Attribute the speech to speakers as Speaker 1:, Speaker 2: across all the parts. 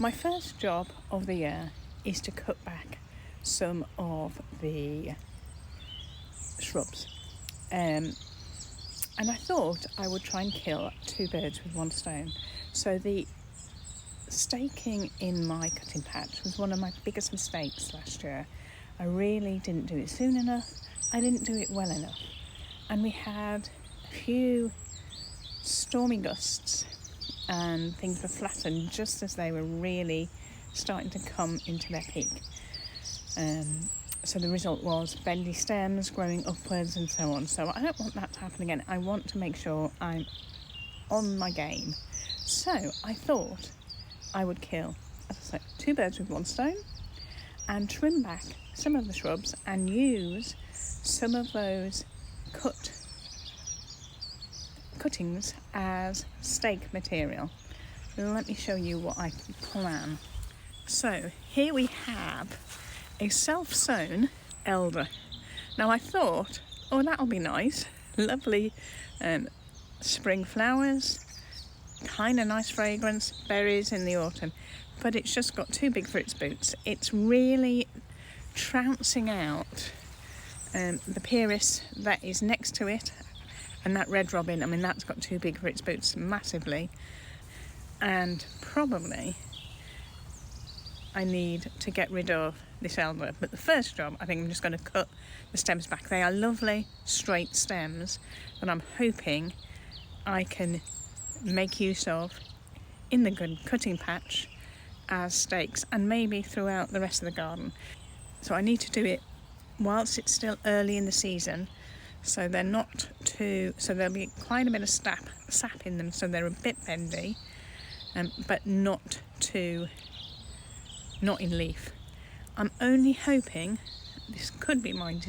Speaker 1: My first job of the year is to cut back some of the shrubs. And I thought I would try and kill two birds with one stone. So the staking in my cutting patch was one of my biggest mistakes last year. I really didn't do it soon enough. I didn't do it well enough. And we had a few stormy gusts and things were flattened just as they were really starting to come into their peak. So the result was bendy stems growing upwards and so on. So I don't want that to happen again. I want to make sure I'm on my game. So I thought I would kill, as I said, two birds with one stone and trim back some of the shrubs and use some of those cuttings as stake material. Let me show you what I plan. So here we have a self-sown elder. Now I thought, oh, that'll be nice, lovely spring flowers, kind of nice fragrance, berries in the autumn, but it's just got too big for its boots. It's really trouncing out the Pyrrhus that is next to it, and that red robin, I mean, that's got too big for its boots massively. And probably I need to get rid of this elder. But the first job, I think I'm just going to cut the stems back. They are lovely straight stems that I'm hoping I can make use of in the good cutting patch as stakes, and maybe throughout the rest of the garden. So I need to do it whilst it's still early in the season, so they're not too, so there'll be quite a bit of sap in them, so they're a bit bendy, but not in leaf. I'm only hoping, this could be my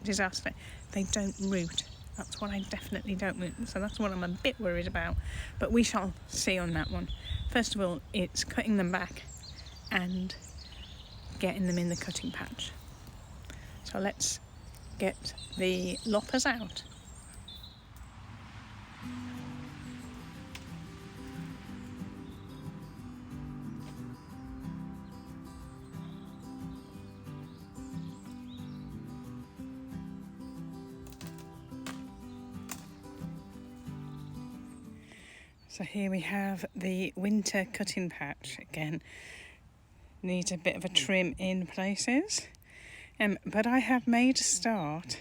Speaker 1: disaster, they don't root. That's what I definitely don't root, so that's what I'm a bit worried about, but we shall see on that one. First of all, it's cutting them back and getting them in the cutting patch. So let's get the loppers out. So here we have the winter cutting patch again. Needs a bit of a trim in places. But I have made a start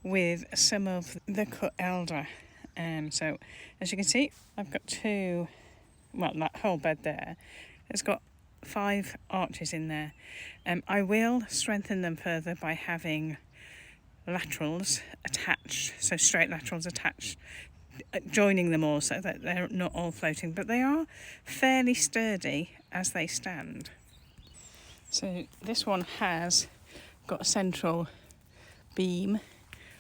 Speaker 1: with some of the cut elder. So as you can see, I've got that whole bed there. It's got 5 arches in there. I will strengthen them further by having laterals attached, so straight laterals attached, joining them all so that they're not all floating, but they are fairly sturdy as they stand. So this one has got a central beam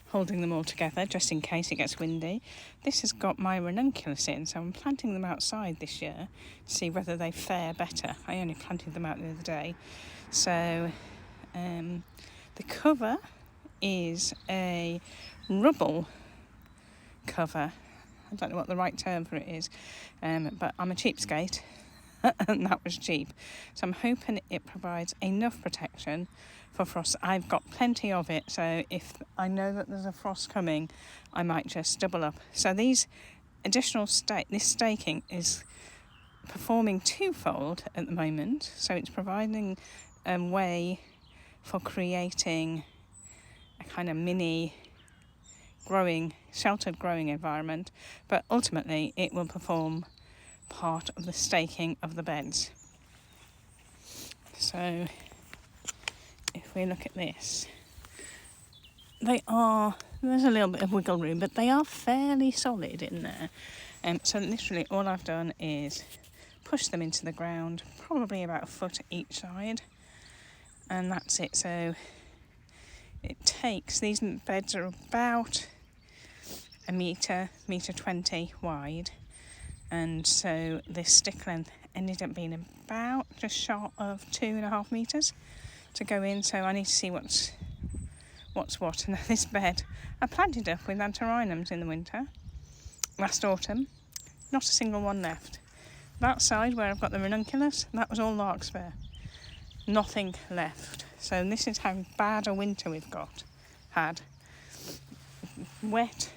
Speaker 1: holding them all together just in case it gets windy. This has got my ranunculus in, so I'm planting them outside this year to see whether they fare better. I only planted them out the other day. So the cover is a rubble cover. I don't know what the right term for it is, but I'm a cheapskate and that was cheap. So I'm hoping it provides enough protection for frost. I've got plenty of it, so if I know that there's a frost coming, I might just double up. So these additional this staking is performing twofold at the moment. So it's providing a way for creating a kind of mini sheltered growing environment, but ultimately it will perform part of the staking of the beds. So if we look at this, there's a little bit of wiggle room, but they are fairly solid in there. So literally all I've done is push them into the ground, probably about a foot each side, and that's it. So these beds are about a metre 20 wide, and so this stick length ended up being about just short of 2.5 metres to go in. So I need to see what's what. And this bed I planted up with antirrhinums in the winter last autumn, not a single one left. That side where I've got the ranunculus, that was all larkspur. Nothing left. So this is how bad a winter we've had. Wet,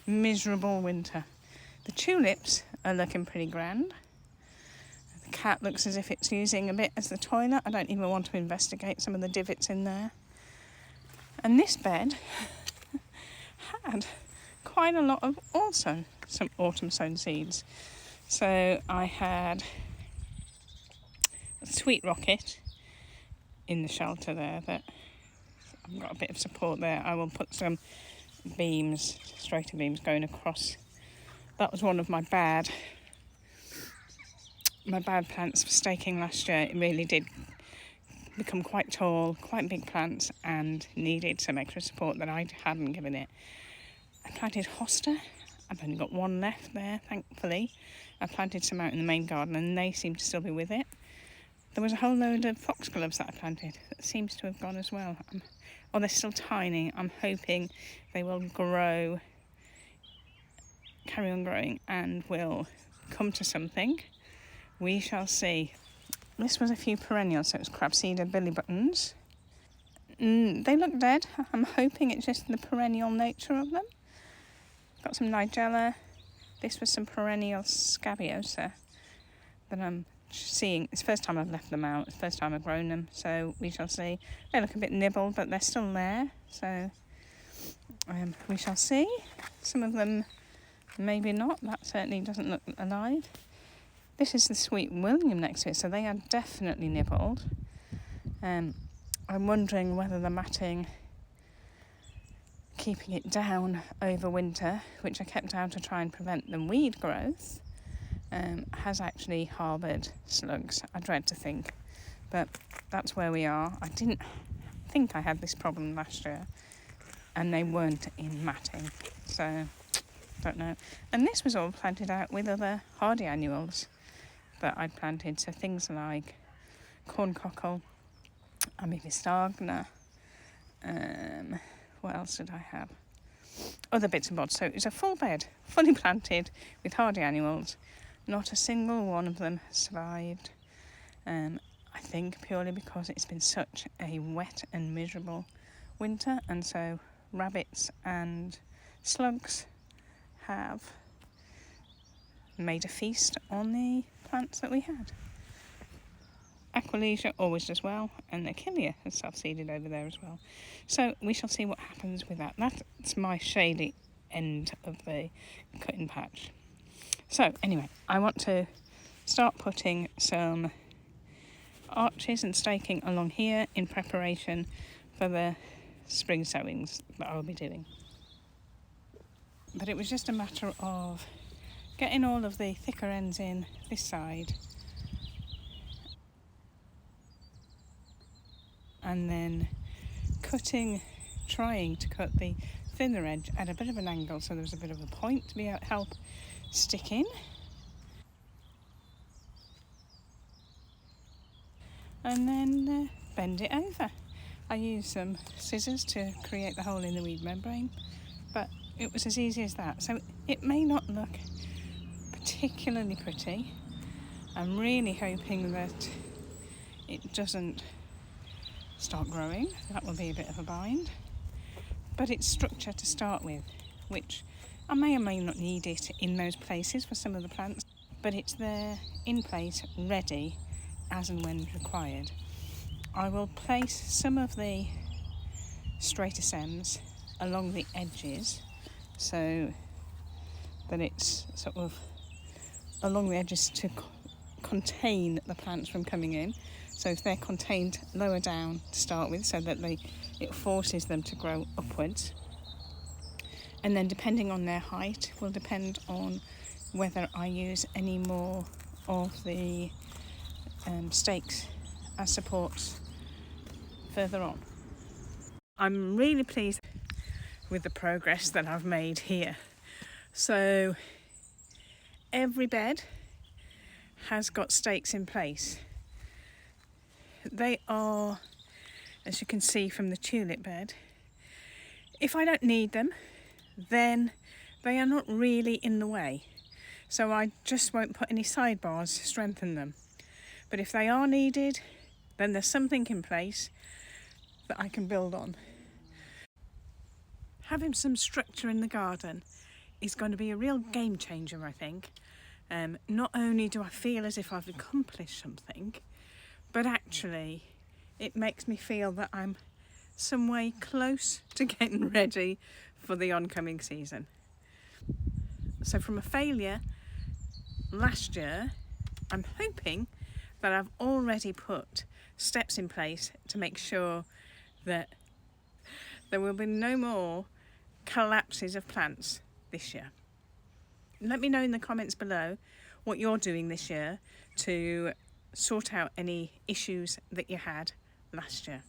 Speaker 1: miserable winter. The tulips are looking pretty grand. The cat looks as if it's using a bit as the toilet. I don't even want to investigate some of the divots in there. And this bed had quite a lot of also some autumn sown seeds. So I had a sweet rocket in the shelter there that I've got a bit of support there. I will put some beams, straighter beams going across. That was one of my bad plants for staking last year. It really did become quite tall, quite big plants, and needed some extra support that I hadn't given it. I planted hosta. I've only got one left there, thankfully. I planted some out in the main garden and they seem to still be with it. There was a whole load of foxgloves that I planted that seems to have gone as well. They're still tiny. I'm hoping they will grow, carry on growing, and will come to something. We shall see. This was a few perennials, so it was crabseed billy buttons. They look dead. I'm hoping it's just the perennial nature of them. Got some nigella. This was some perennial scabiosa that I'm seeing. It's the first time I've left them out. It's the first time I've grown them, so we shall see. They look a bit nibbled, but they're still there, so we shall see. Some of them maybe not. That certainly doesn't look alive. This is the sweet William next to it, so they are definitely nibbled. I'm wondering whether the matting, keeping it down over winter, which I kept down to try and prevent the weed growth, has actually harboured slugs. I dread to think, but that's where we are. I didn't think I had this problem last year, and they weren't in matting, so don't know. And this was all planted out with other hardy annuals that I'd planted, so things like corncockle, amivistagna, what else did I have? Other bits and bobs. So it was a full bed, fully planted with hardy annuals. Not a single one of them has survived. I think purely because it's been such a wet and miserable winter, and so rabbits and slugs have made a feast on the plants that we had. Aquilegia always does well, and Achillea has self-seeded over there as well. So we shall see what happens with that. That's my shady end of the cutting patch. So anyway, I want to start putting some arches and staking along here in preparation for the spring sowings that I'll be doing. But it was just a matter of getting all of the thicker ends in this side, and then trying to cut the thinner edge at a bit of an angle so there was a bit of a point to be able to help stick in. And then bend it over. I used some scissors to create the hole in the weed membrane, but it was as easy as that. So it may not look particularly pretty. I'm really hoping that it doesn't start growing. That will be a bit of a bind. But it's structure to start with, which I may or may not need it in those places for some of the plants, but it's there in place, ready as and when required. I will place some of the straighter stems along the edges so that it's sort of along the edges to contain the plants from coming in. So if they're contained lower down to start with, so that it forces them to grow upwards. And then depending on their height will depend on whether I use any more of the stakes as supports further on. I'm really pleased with the progress that I've made here. So every bed has got stakes in place. They are, as you can see from the tulip bed, if I don't need them, then they are not really in the way. so I just won't put any sidebars to strengthen them. But if they are needed, then there's something in place that I can build on. Having some structure in the garden is going to be a real game changer, I think. Not only do I feel as if I've accomplished something, but actually it makes me feel that I'm some way close to getting ready for the oncoming season. So from a failure last year, I'm hoping that I've already put steps in place to make sure that there will be no more collapses of plants this year. Let me know in the comments below what you're doing this year to sort out any issues that you had last year.